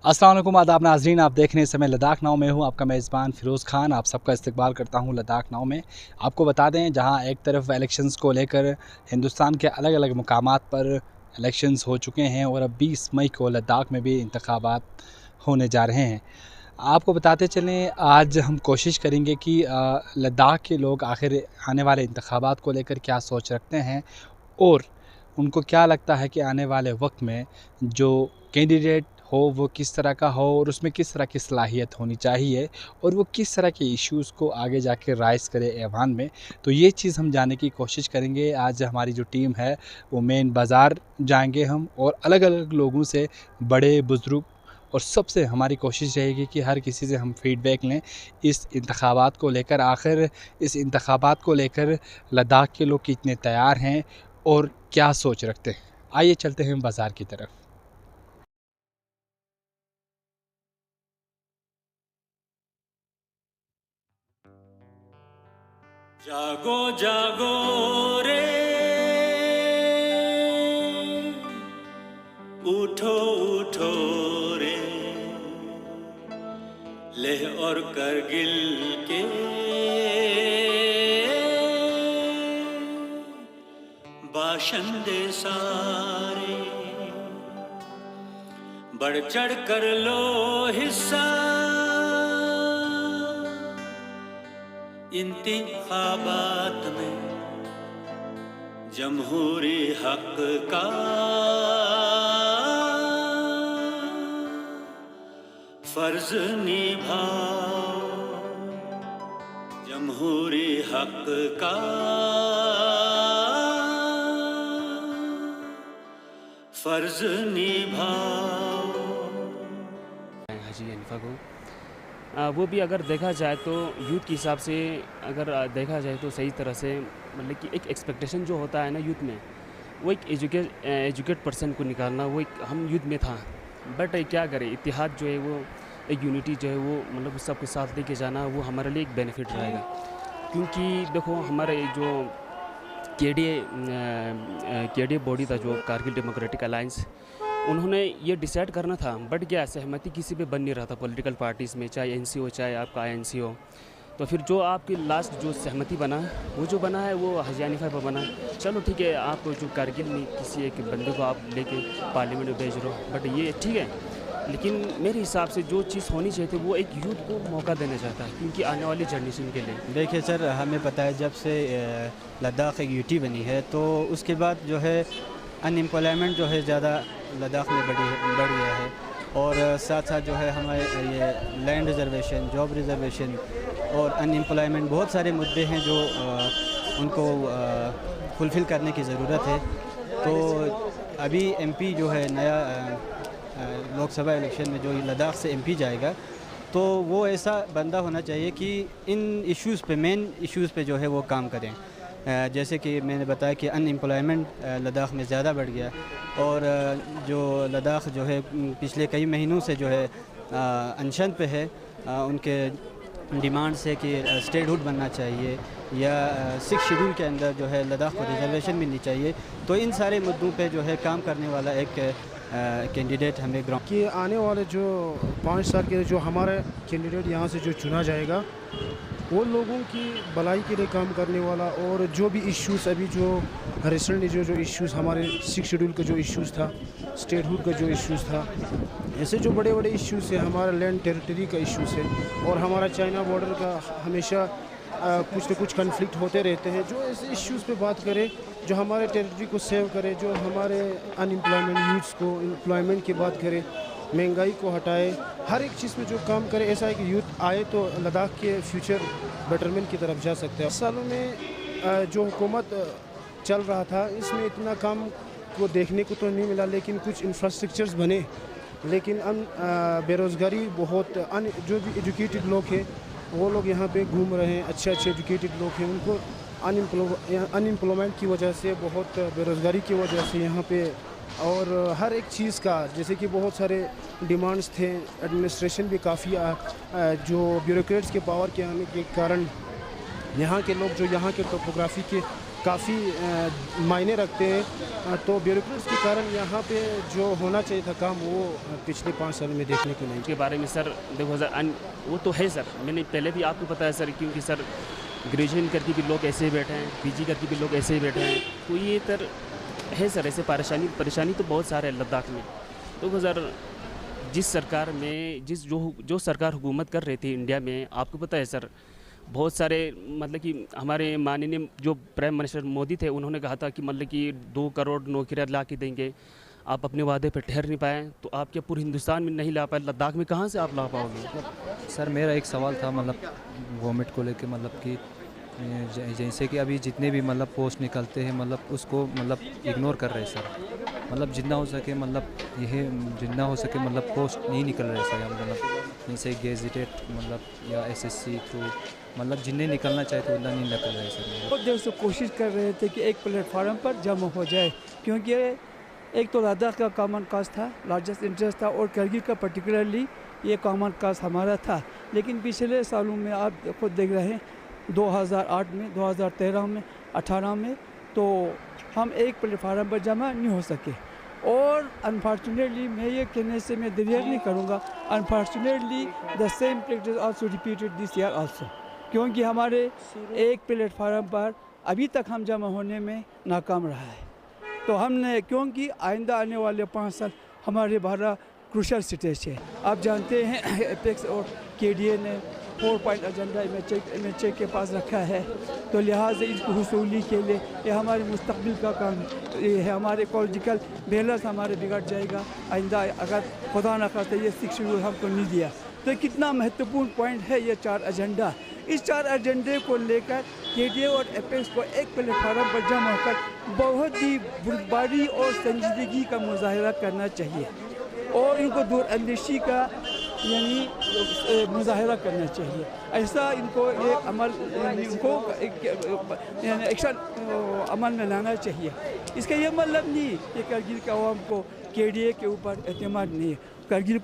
अस्सलाम वालेकुम, आदाब नाज़रीन। आप देख रहे हैं इस समय लद्दाख नाव में हूँ। आपका मेज़बान फ़िरोज़ ख़ान आप सबका इस्तकबाल करता हूँ लद्दाख नाव में। आपको बता दें, जहाँ एक तरफ इलेक्शंस को लेकर हिंदुस्तान के अलग अलग मकामात पर इलेक्शंस हो चुके हैं और अब 20 मई को लद्दाख में भी इंतखाबात होने जा रहे हैं। आपको बताते चलें, आज हम कोशिश करेंगे कि लद्दाख के लोग आखिर आने वाले इंतखाबात को लेकर क्या सोच रखते हैं और उनको क्या लगता है कि आने वाले वक्त में जो कैंडिडेट हो वो किस तरह का हो और उसमें किस तरह की सलाहियत होनी चाहिए और वो किस तरह के इश्यूज़ को आगे जाके राइज़ करे ऐवान में। तो ये चीज़ हम जानने की कोशिश करेंगे। आज हमारी जो टीम है वो मेन बाज़ार जाएंगे हम और अलग अलग लोगों से, बड़े बुज़ुर्ग, और सबसे हमारी कोशिश रहेगी कि हर किसी से हम फ़ीडबैक लें इस इंतखाबात को लेकर। आखिर इस इंतखाबात को लेकर लद्दाख के लोग कितने तैयार हैं और क्या सोच रखते हैं। आइए चलते हैं बाज़ार की तरफ। जागो जागो रे, उठो उठो रे, लेह और करगिल के बाशिंदे सारे, बढ़ चढ़ कर लो हिस्सा इंतखाबात में जमहूरी हक का फर्ज निभाओ, जमहूरी हक का फर्ज निभाओ। हाजी अनिफा को वो भी अगर देखा जाए तो यूथ के हिसाब से अगर देखा जाए तो सही तरह से, मतलब कि एक एक्सपेक्टेशन जो होता है ना यूथ में, वो एक एजुकेट पर्सन को निकालना, वो एक हम यूथ में था। बट क्या करें, इत्तेहाद जो है वो, एक यूनिटी जो है वो, मतलब सबके साथ लेके जाना, वो हमारे लिए एक बेनिफिट रहेगा। क्योंकि देखो, हमारे जो के डी ए बॉडी था, जो कारगिल डेमोक्रेटिक अलायंस, उन्होंने ये डिसाइड करना था, बट क्या सहमति किसी पे बन नहीं रहा था पॉलिटिकल पार्टीज़ में, चाहे एनसी हो चाहे आपका आईएनसी हो। तो फिर जो आपकी लास्ट जो सहमति बना, वो जो बना है वो हाजी अनिफा पर बना। चलो ठीक है, आप जो कारगिल में किसी एक बंदे को आप लेके पार्लियामेंट में भेज रहे हो, बट ये ठीक है, लेकिन मेरे हिसाब से जो चीज़ होनी चाहिए थी वो एक यूथ को मौका देना चाहता है, क्योंकि आने वाली जनरेशन के लिए। देखिए सर, हमें पता है जब से लद्दाख एक यूटी बनी है तो उसके बाद जो है अनएम्प्लॉयमेंट जो है ज़्यादा लद्दाख में बढ़ गया है, और साथ साथ जो है हमारे ये लैंड रिजर्वेशन, जॉब रिजर्वेशन और अनएम्प्लॉयमेंट, बहुत सारे मुद्दे हैं जो उनको फुलफ़िल करने की ज़रूरत है। तो अभी एमपी जो है नया लोकसभा इलेक्शन में जो लद्दाख से एमपी जाएगा, तो वो ऐसा बंदा होना चाहिए कि इन इश्यूज़ पे, मेन इश्यूज़ पे जो है वो काम करें। जैसे कि मैंने बताया कि अनएम्प्लॉयमेंट लद्दाख में ज़्यादा बढ़ गया, और जो लद्दाख जो है पिछले कई महीनों से जो है अनशन पे है। उनके डिमांड्स है कि स्टेटहुड बनना चाहिए, या 6 शेड्यूल के अंदर जो है लद्दाख को रिजर्वेशन मिलनी चाहिए। तो इन सारे मुद्दों पे जो है काम करने वाला एक कैंडिडेट हमें ग्राउंड कि आने वाले जो 5 साल के जो हमारे कैंडिडेट यहाँ से जो चुना जाएगा, वो लोगों की भलाई के लिए काम करने वाला, और जो भी इश्यूज़ अभी जो रिसेंटली जो इश्यूज़ हमारे 6 शेड्यूल का जो इश्यूज़ था, स्टेटहुड का जो इश्यूज़ था, ऐसे जो बड़े बड़े इश्यूज़ है, हमारा लैंड टेरिटरी का इश्यूज़ है, और हमारा चाइना बॉर्डर का हमेशा कुछ न कुछ कन्फ्लिक्ट होते रहते हैं। जो ऐसे इश्यूज़ पे बात करें जो हमारे टेरिटरी को सेव करे, जो हमारे अनएम्प्लॉयमेंट यूथ्स को एम्प्लॉयमेंट की बात करें, महंगाई को हटाए, हर एक चीज़ में जो काम करे, ऐसा है कि यूथ आए तो लद्दाख के फ्यूचर बेटरमेंट की तरफ जा सकते हैं। सालों में जो हुकूमत चल रहा था, इसमें इतना काम को देखने को तो नहीं मिला, लेकिन कुछ इंफ्रास्ट्रक्चर्स बने, लेकिन बेरोज़गारी बहुत, जो भी एजुकेटेड लोग हैं वो लोग यहाँ पे घूम रहे हैं, अच्छे एजुकेटेड लोग हैं, उनको अनएम्प्लॉयमेंट की वजह से, बहुत बेरोज़गारी की वजह से यहाँ पे, और हर एक चीज़ का, जैसे कि बहुत सारे डिमांड्स थे, एडमिनिस्ट्रेशन भी काफ़ी जो ब्यूरोक्रेट्स के पावर के आने के कारण यहाँ के लोग जो यहाँ के टोपोग्राफी के काफ़ी मायने रखते हैं। तो ब्यूरोक्रेट्स के कारण यहाँ पे जो होना चाहिए था काम वो पिछले 5 साल में देखने को नहीं। के बारे में सर देखो सर, वो तो है सर, मैंने पहले भी आपको पता है सर, क्योंकि सर ग्रेजुएशन करके भी लोग ऐसे ही बैठे हैं, पीजी करके भी लोग ऐसे ही बैठे हैं। तो ये सर है सर, ऐसे परेशानी तो बहुत सारे है लद्दाख में। तो सर जिस सरकार में जो सरकार हुकूमत कर रही थी इंडिया में, आपको पता है सर, बहुत सारे मतलब कि हमारे माननीय जो प्राइम मिनिस्टर मोदी थे, उन्होंने कहा था कि मतलब कि 2 करोड़ नौकरियाँ ला के देंगे। आप अपने वादे पर ठहर नहीं पाए, तो आप क्या पूरे हिंदुस्तान में नहीं ला पाए, लद्दाख में कहाँ से आप ला पाओगे? सर मेरा एक सवाल था मतलब गवर्नमेंट को लेके, मतलब कि जैसे कि अभी जितने भी मतलब पोस्ट निकलते हैं मतलब उसको मतलब इग्नोर कर रहे हैं सर। मतलब जितना हो सके मतलब जितना हो सके मतलब पोस्ट नहीं निकल रहे सर, मतलब जैसे गेजेटेड मतलब या एसएससी थ्रू मतलब जिन्हें निकलना चाहते उतना नहीं निकल रहे सर। बहुत देर से कोशिश कर रहे थे कि एक प्लेटफार्म पर जमा हो जाए, क्योंकि एक तो लद्दाख का कॉमन कास्ट था, लार्जेस्ट इंटरेस्ट था, और करगिल का पर्टिकुलरली ये कॉमन कास्ट हमारा था। लेकिन पिछले सालों में आप खुद देख रहे हैं, 2008 में, 2013 में, 18 में, तो हम एक प्लेटफार्म पर जमा नहीं हो सके। और अनफॉर्चुनेटली मैं ये कहने से मैं देर नहीं करूँगा, unfortunately the same practice also repeated this year also, क्योंकि हमारे एक प्लेटफार्म पर अभी तक हम जमा होने में नाकाम रहा है। तो हमने, क्योंकि आइंदा आने वाले 5 साल हमारे बारह क्रूशल स्टेज है। आप जानते हैं एपेक्स और केडीए ने 4 पॉइंट एजेंडा एमएचए के पास रखा है, तो लिहाजा इसको हुसूली के लिए ये हमारे मुस्तकबिल का काम ये है। हमारे इकोलॉजिकल बैलेंस हमारे बिगड़ जाएगा आइंदा अगर खुदा न खास्ता ये 6 शेड्यूल हमको नहीं दिया। तो कितना महत्वपूर्ण पॉइंट है ये 4 एजेंडा। इस 4 एजेंडे को लेकर केडीए और एपेक्स को एक प्लेटफार्म पर जमा होकर बहुत ही बुर्दबारी और संजीदगी का मुजाहरा करना चाहिए, और इनको दूर अंदेशी का यानी मुजाहरा करना चाहिए। ऐसा इनको ये अमल इनको यानी एक्शन अमल में लाना चाहिए। इसका ये मतलब नहीं कि करगिल के अवाम को केडीए के ऊपर एतमाद नहीं है। करगिल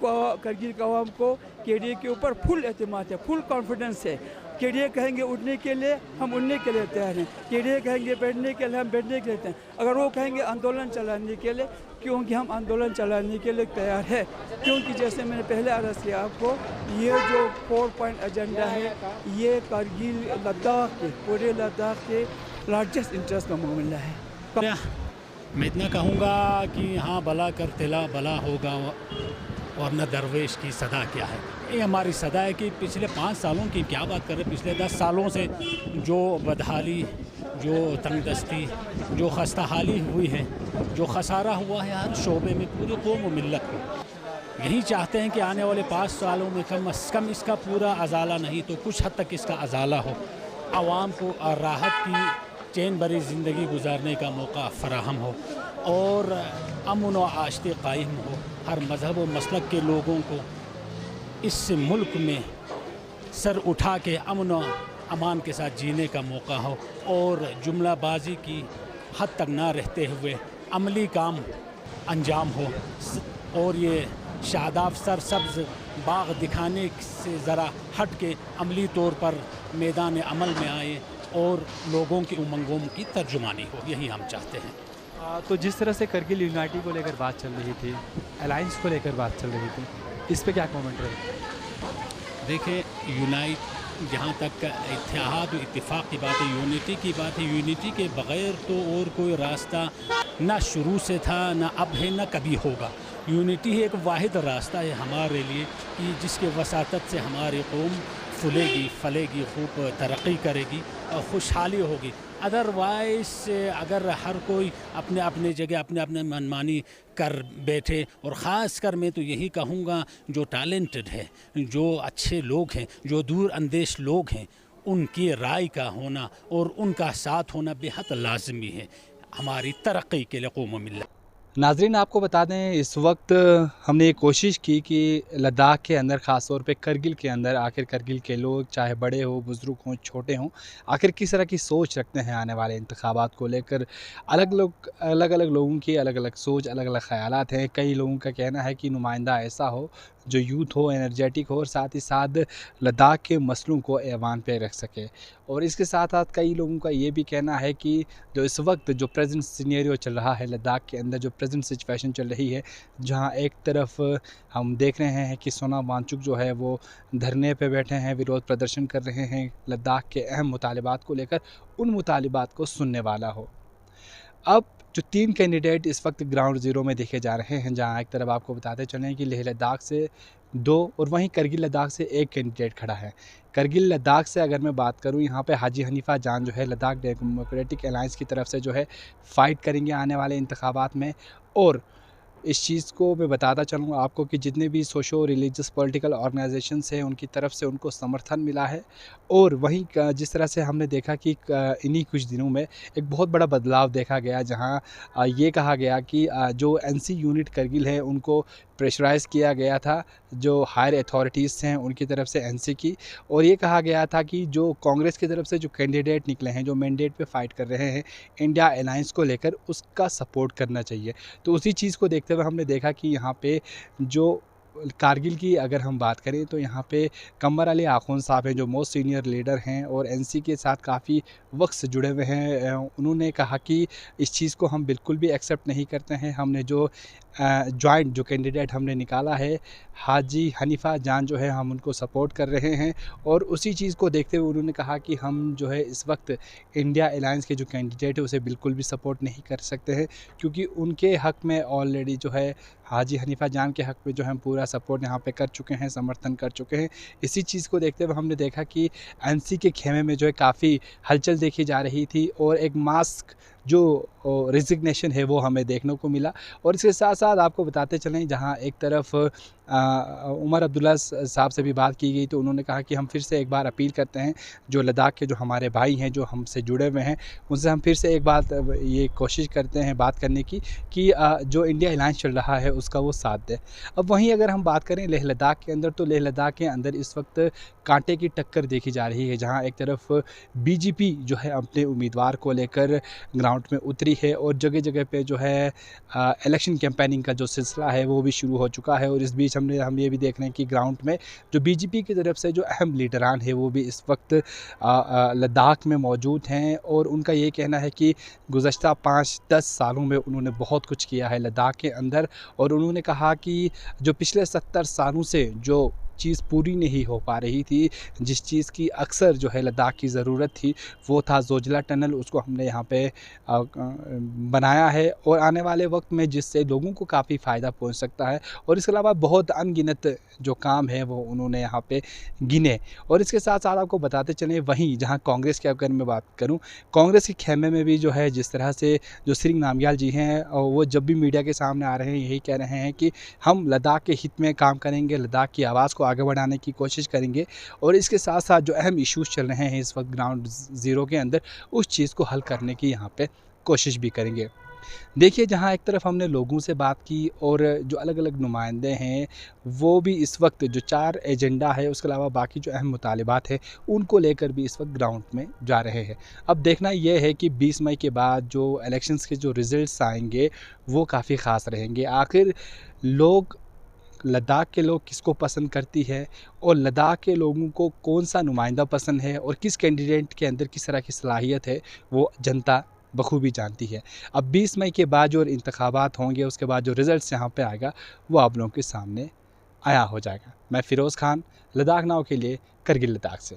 के अवाम को केडीए के ऊपर फुल एतमाद है, फुल कॉन्फिडेंस है। केडीए कहेंगे उठने के लिए हम उठने के लिए तैयार हैं, केडीए कहेंगे बैठने के लिए हम बैठने के लिए तैयार हैं। अगर वो कहेंगे आंदोलन चलाने के लिए, क्योंकि हम आंदोलन चलाने के लिए तैयार है। क्योंकि जैसे मैंने पहले अर्ज़ किया आपको, ये जो 4 पॉइंट एजेंडा है ये करगिल लद्दाख के, पूरे लद्दाख के लार्जेस्ट इंटरेस्ट का मामला है। मैं इतना कहूँगा कि हाँ, भला कर तिला भला होगा और न दरवेश की सदा क्या है। ये हमारी सदा है कि पिछले 5 सालों की क्या बात करें, पिछले 10 सालों से जो बदहाली, जो तंगदस्ती, जो खस्ताहाली हुई है, जो खसारा हुआ है हर शोबे में पूरी कौम व मिल्लत को। यही चाहते हैं कि आने वाले 5 सालों में कम अज़ कम इसका पूरा अजाला नहीं तो कुछ हद तक इसका अजाला हो, आवाम को राहत की चैन भरी ज़िंदगी गुजारने का मौका फराहम हो, और अमन व आश्ते कायम हो। हर मज़हब व मसलक के लोगों को इस मुल्क में सर उठा के अमन व अमान के साथ जीने का मौका हो, और जुमलाबाजी की हद तक ना रहते हुए अमली काम अंजाम हो, और ये शादाब सरसब्ज़ बाग दिखाने से ज़रा हट के अमली तौर पर मैदान अमल में आए और लोगों की उमंगों की तर्जुमानी हो। यही हम चाहते हैं। तो जिस तरह से करगिल यूनाइटी को लेकर बात चल रही थी, अलायंस को लेकर बात चल रही थी, इस पे क्या कमेंट रहे? देखिए, जहाँ तक इत्तेहाद और इत्तेफाक की बात है, यूनिटी की बात है, यूनिटी के बग़ैर तो और कोई रास्ता ना शुरू से था, ना अब है, ना कभी होगा। यूनिटी ही एक वाहिद रास्ता है हमारे लिए कि जिसके वसातत से हमारी कौम फूलेगी, फलेगी, खूब तरक्की करेगी और खुशहाली होगी। अदरवाइज अगर हर कोई अपने अपने जगह अपने अपने मनमानी कर बैठे, और ख़ास कर मैं तो यही कहूँगा जो टैलेंटेड है, जो अच्छे लोग हैं, जो दूर अंदेश लोग हैं, उनकी राय का होना और उनका साथ होना बेहद लाजमी है हमारी तरक्की के लिए कौम मिल्लत। नाज़रीन, आपको बता दें इस वक्त हमने ये कोशिश की कि लद्दाख के अंदर ख़ास तौर पे करगिल के अंदर आखिर करगिल के लोग, चाहे बड़े हो, बुज़ुर्ग हों, छोटे हों, आखिर किस तरह की सोच रखते हैं आने वाले इंतखाबात को लेकर। अलग अलग लोगों की अलग अलग सोच, अलग अलग ख़यालात हैं। कई लोगों का कहना है कि नुमाइंदा ऐसा हो जो यूथ हो एनर्जेटिक हो और साथ ही साथ लद्दाख के मसलों को ऐवान पे रख सके। और इसके साथ साथ कई लोगों का ये भी कहना है कि जो इस वक्त जो प्रेजेंट सिनेरियो चल रहा है लद्दाख के अंदर, जो प्रेजेंट सिचुएशन चल रही है, जहाँ एक तरफ हम देख रहे हैं कि सोनम वांगचुक जो है वो धरने पे बैठे हैं, विरोध प्रदर्शन कर रहे हैं लद्दाख के अहम मुतालिबात को लेकर, उन मुतालिबात को सुनने वाला हो। अब जो 3 कैंडिडेट इस वक्त ग्राउंड ज़ीरो में देखे जा रहे हैं, जहां एक तरफ आपको बताते चलें कि लेह लद्दाख से 2 और वहीं करगिल लद्दाख से 1 कैंडिडेट खड़ा है। करगिल लद्दाख से अगर मैं बात करूं, यहां पे हाजी हनीफा जान जो है लद्दाख डेमोक्रेटिक अलायंस की तरफ से जो है फ़ाइट करेंगे आने वाले इंतखाबात में। और इस चीज़ को मैं बताता चलूँ आपको कि जितने भी सोशो रिलीजियस पॉलिटिकल ऑर्गेनाइजेशंस हैं उनकी तरफ से उनको समर्थन मिला है। और वहीं जिस तरह से हमने देखा कि इन्हीं कुछ दिनों में एक बहुत बड़ा बदलाव देखा गया, जहां ये कहा गया कि जो एनसी यूनिट करगिल है उनको प्रेशराइज़ किया गया था, जो हायर अथॉरिटीज़ हैं उनकी तरफ से एनसी की, और ये कहा गया था कि जो कांग्रेस की तरफ से जो कैंडिडेट निकले हैं, जो मैंडेट पे फ़ाइट कर रहे हैं इंडिया अलायंस को लेकर, उसका सपोर्ट करना चाहिए। तो उसी चीज़ को देखते हुए हमने देखा कि यहाँ पे जो कारगिल की अगर हम बात करें तो यहाँ पे कमर अली आखून साहब हैं, जो मोस्ट सीनियर लीडर हैं और एनसी के साथ काफ़ी वक्त से जुड़े हुए हैं। उन्होंने कहा कि इस चीज़ को हम बिल्कुल भी एक्सेप्ट नहीं करते हैं। हमने जो जॉइंट जो कैंडिडेट हमने निकाला है हाजी हनीफा जान जो है, हम उनको सपोर्ट कर रहे हैं। और उसी चीज़ को देखते हुए उन्होंने कहा कि हम जो है इस वक्त इंडिया अलायंस के जो कैंडिडेट है उसे बिल्कुल भी सपोर्ट नहीं कर सकते हैं, क्योंकि उनके हक़ में ऑलरेडी जो है हाजी हनीफा जान के हक़ में जो हम पूरा सपोर्ट यहाँ पे कर चुके हैं, समर्थन कर चुके हैं। इसी चीज़ को देखते हुए हमने देखा कि एनसी के खेमे में जो है काफ़ी हलचल देखी जा रही थी और एक मास्क जो रिजिग्नेशन है वो हमें देखने को मिला। और इसके साथ साथ आपको बताते चलें, जहाँ एक तरफ उमर अब्दुल्ला साहब से भी बात की गई तो उन्होंने कहा कि हम फिर से एक बार अपील करते हैं, जो लद्दाख के जो हमारे भाई हैं जो हमसे जुड़े हुए हैं, उनसे हम फिर से एक बात ये कोशिश करते हैं बात करने की कि जो इंडिया अलायंस चल रहा है उसका वो साथ दे। अब वहीं अगर हम बात करें लेह लद्दाख के अंदर, तो लेह लद्दाख के अंदर इस वक्त कांटे की टक्कर देखी जा रही है, जहाँ एक तरफ बीजेपी जो है अपने उम्मीदवार को लेकर ग्राउंड में उतरी है और जगह जगह पे जो है इलेक्शन कैंपेनिंग का जो सिलसिला है वो भी शुरू हो चुका है। और इस बीच हम ये भी देख रहे हैं कि ग्राउंड में जो बीजेपी की तरफ से जो अहम लीडरान है वो भी इस वक्त लद्दाख में मौजूद हैं। और उनका ये कहना है कि गुज़श्ता 5-10 सालों में उन्होंने बहुत कुछ किया है लद्दाख के अंदर। और उन्होंने कहा कि जो पिछले 70 सालों से जो चीज़ पूरी नहीं हो पा रही थी, जिस चीज़ की अक्सर जो है लद्दाख की ज़रूरत थी, वो था जोजिला टनल। उसको हमने यहाँ पे बनाया है और आने वाले वक्त में जिससे लोगों को काफ़ी फ़ायदा पहुँच सकता है। और इसके अलावा बहुत अनगिनत जो काम है वो उन्होंने यहाँ पे गिने। और इसके साथ साथ आपको बताते चलें, वहीं जहाँ कांग्रेस की अगर मैं बात करूँ, कांग्रेस के खेमे में भी जो है जिस तरह से जो सिरिंग नामग्याल जी हैं, और वो जब भी मीडिया के सामने आ रहे हैं यही कह रहे हैं कि हम लद्दाख के हित में काम करेंगे, लद्दाख की आवाज़ को आगे बढ़ाने की कोशिश करेंगे। और इसके साथ साथ जो अहम इश्यूज़ चल रहे हैं इस वक्त ग्राउंड ज़ीरो के अंदर, उस चीज़ को हल करने की यहाँ पे कोशिश भी करेंगे। देखिए, जहाँ एक तरफ हमने लोगों से बात की और जो अलग अलग नुमाइंदे हैं वो भी इस वक्त जो 4 एजेंडा है, उसके अलावा बाकी जो अहम मुतालिबात है उनको लेकर भी इस वक्त ग्राउंड में जा रहे हैं। अब देखना यह है कि 20 मई के बाद जो इलेक्शंस के जो रिज़ल्ट्स आएंगे वो काफ़ी ख़ास रहेंगे। आखिर लद्दाख के लोग किसको पसंद करती है और लद्दाख के लोगों को कौन सा नुमाइंदा पसंद है और किस कैंडिडेट के अंदर किस तरह की सलाहियत है, वो जनता बखूबी जानती है। अब 20 मई के बाद जो इंतखाबात होंगे, उसके बाद जो रिज़ल्ट्स यहाँ पे आएगा वो आप लोगों के सामने आया हो जाएगा। मैं फ़िरोज़ खान, लद्दाख नाउ के लिए, करगिल लद्दाख से।